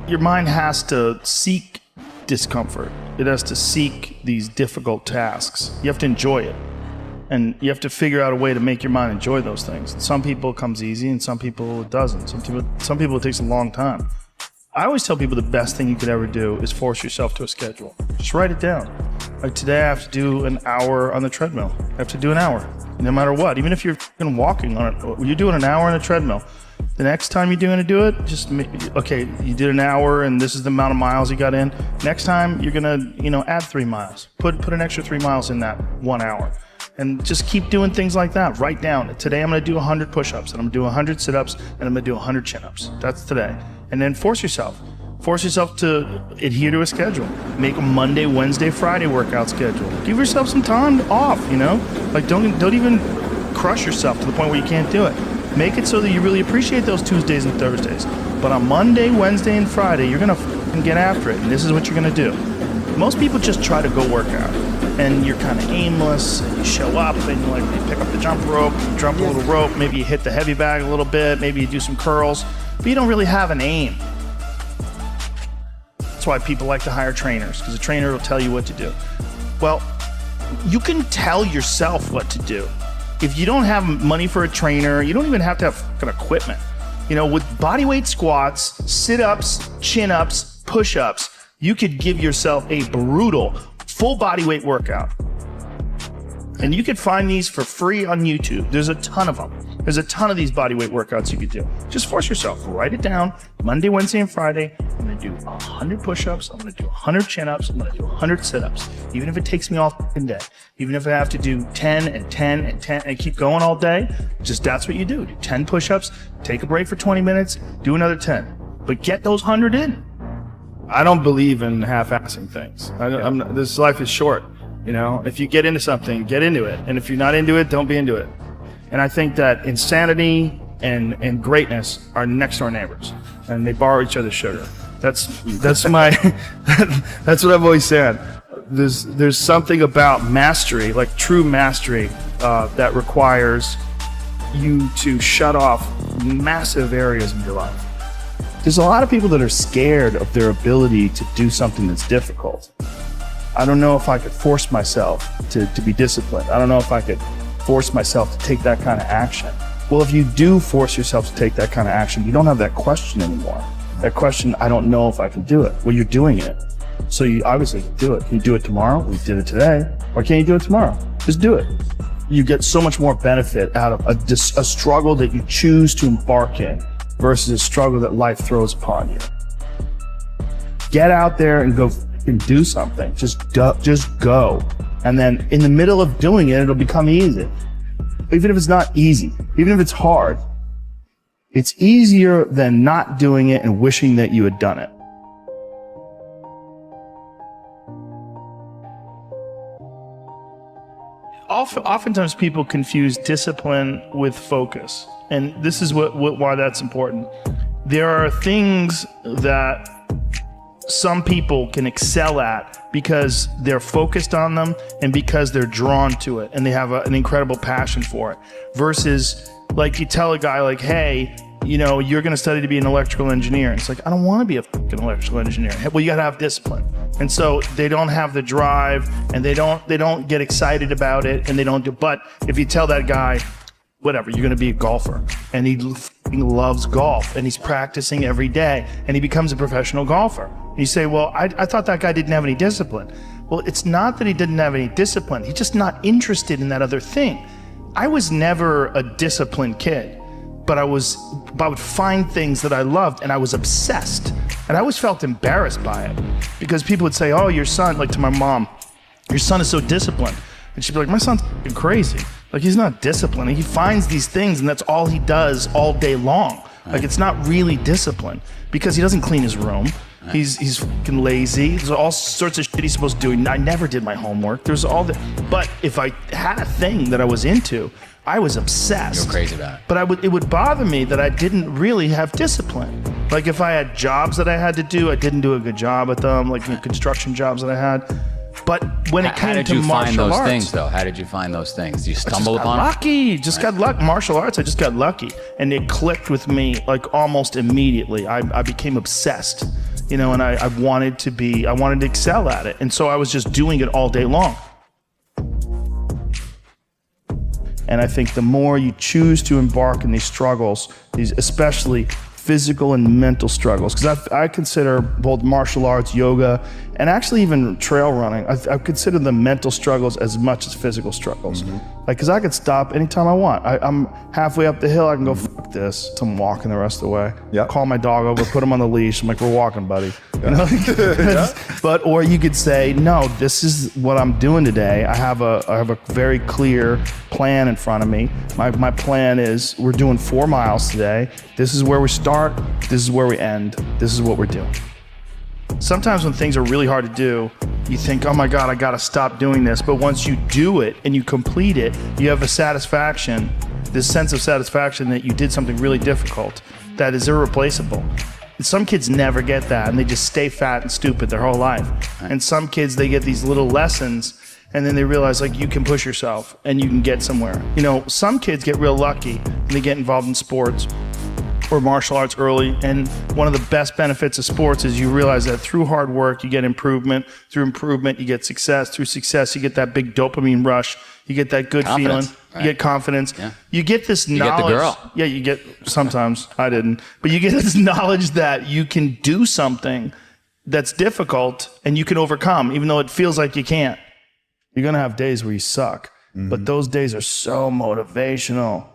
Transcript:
your mind has to seek discomfort. It has to seek these difficult tasks. You have to enjoy it. And you have to figure out a way to make your mind enjoy those things. Some people it comes easy and some people it doesn't. Some people it takes a long time. I always tell people the best thing you could ever do is force yourself to a schedule. Just write it down. Like today I have to do an hour on the treadmill. I have to do an hour, no matter what. Even if you're walking on it, you're doing an hour on a treadmill. The next time you're going to do it, just okay, you did an hour and this is the amount of miles you got in. Next time you're going to, add 3 miles. Put an extra 3 miles in that 1 hour. And just keep doing things like that. Write down, today I'm going to do 100 push-ups, and I'm going to do 100 sit-ups, and I'm going to do 100 chin-ups. That's today. And then force yourself. Force yourself to adhere to a schedule. Make a Monday, Wednesday, Friday workout schedule. Give yourself some time off, Like don't even crush yourself to the point where you can't do it. Make it so that you really appreciate those Tuesdays and Thursdays. But on Monday, Wednesday, and Friday, you're going to get after it, and this is what you're going to do. Most people just try to go work out, and you're kind of aimless, and you show up, and you pick up the jump rope, jump a little rope, maybe you hit the heavy bag a little bit, maybe you do some curls, but you don't really have an aim. That's why people like to hire trainers, because a trainer will tell you what to do. Well, you can tell yourself what to do. If you don't have money for a trainer, you don't even have to have fucking equipment. With bodyweight squats, sit-ups, chin-ups, push-ups, you could give yourself a brutal full body weight workout. And you could find these for free on YouTube. There's a ton of them. There's a ton of these body weight workouts you could do. Just force yourself. Write it down. Monday, Wednesday, and Friday, I'm going to do 100 push-ups. I'm going to do 100 chin-ups. I'm going to do 100 sit-ups. Even if it takes me all fucking day. Even if I have to do 10 and 10 and 10 and keep going all day, just that's what you do. Do 10 push-ups, take a break for 20 minutes, do another 10. But get those 100 in. I don't believe in half-assing things. This life is short. If you get into something, get into it. And if you're not into it, don't be into it. And I think that insanity and greatness are next door neighbors, and they borrow each other's sugar. That's my that's what I've always said. There's something about mastery, like true mastery, that requires you to shut off massive areas of your life. There's a lot of people that are scared of their ability to do something that's difficult. I don't know if I could force myself to be disciplined. I don't know if I could force myself to take that kind of action. Well, if you do force yourself to take that kind of action, you don't have that question anymore. That question, I don't know if I can do it. Well, you're doing it. So you obviously can do it. Can you do it tomorrow? We did it today. Or can you do it tomorrow? Just do it. You get so much more benefit out of a struggle that you choose to embark in versus a struggle that life throws upon you. Get out there and go and do something. Just go. And then in the middle of doing it, it'll become easy. Even if it's not easy, even if it's hard, it's easier than not doing it and wishing that you had done it. Oftentimes people confuse discipline with focus. And this is why that's important. There are things that some people can excel at because they're focused on them and because they're drawn to it and they have an incredible passion for it. Versus, like, you tell a guy, like, hey, you're going to study to be an electrical engineer. It's like, I don't want to be a fucking electrical engineer. Well, you got to have discipline. And so they don't have the drive, and they don't get excited about it, and they don't do. But if you tell that guy, whatever, you're going to be a golfer, and he loves golf, and he's practicing every day, and he becomes a professional golfer. And you say, well, I thought that guy didn't have any discipline. Well, it's not that he didn't have any discipline. He's just not interested in that other thing. I was never a disciplined kid, but I would find things that I loved, and I was obsessed. And I always felt embarrassed by it because people would say, oh, your son, like to my mom, your son is so disciplined. And she'd be like, my son's fucking crazy. Like, he's not disciplined. He finds these things and that's all he does all day long. Like, it's not really discipline because he doesn't clean his room. He's fucking lazy. There's all sorts of shit he's supposed to do. I never did my homework. There's all that. But if I had a thing that I was into, I was obsessed. You're crazy about it. But it would bother me that I didn't really have discipline. Like, if I had jobs that I had to do, I didn't do a good job at them, like construction jobs that I had. But when it came to martial arts... How did you find those things, though? How did you find those things? Did you stumble upon lucky. Just got lucky. Martial arts, I just got lucky. And it clicked with me, like, almost immediately. I became obsessed. you know, and I wanted to excel at it. And so I was just doing it all day long. And I think the more you choose to embark in these struggles, these especially physical and mental struggles, because I consider both martial arts, yoga, and actually even trail running, I consider the mental struggles as much as physical struggles. Like, because I could stop anytime I want. I'm halfway up the hill, I can go, fuck this. So I'm walking the rest of the way. Call my dog over, put him on the leash. I'm like, we're walking, buddy. You know? But, or you could say, no, this is what I'm doing today. I have a very clear plan in front of me. My plan is we're doing 4 miles today. This is where we start. This is where we end. This is what we're doing. Sometimes when things are really hard to do, you think, oh my God, I gotta stop doing this. But once you do it and you complete it, you have a satisfaction, this sense of satisfaction that you did something really difficult that is irreplaceable. Some kids never get that and they just stay fat and stupid their whole life. And some kids, they get these little lessons and then they realize like you can push yourself and you can get somewhere. You know, some kids get real lucky and they get involved in sports or martial arts early, and one of the best benefits of sports is you realize that through hard work you get improvement, through improvement you get success, through success you get that big dopamine rush, you get that good feeling, you get confidence, you get this knowledge. You get the girl. Yeah, you get, sometimes, I didn't, but you get this knowledge that you can do something that's difficult and you can overcome, even though it feels like you can't. You're gonna have days where you suck, but those days are so motivational.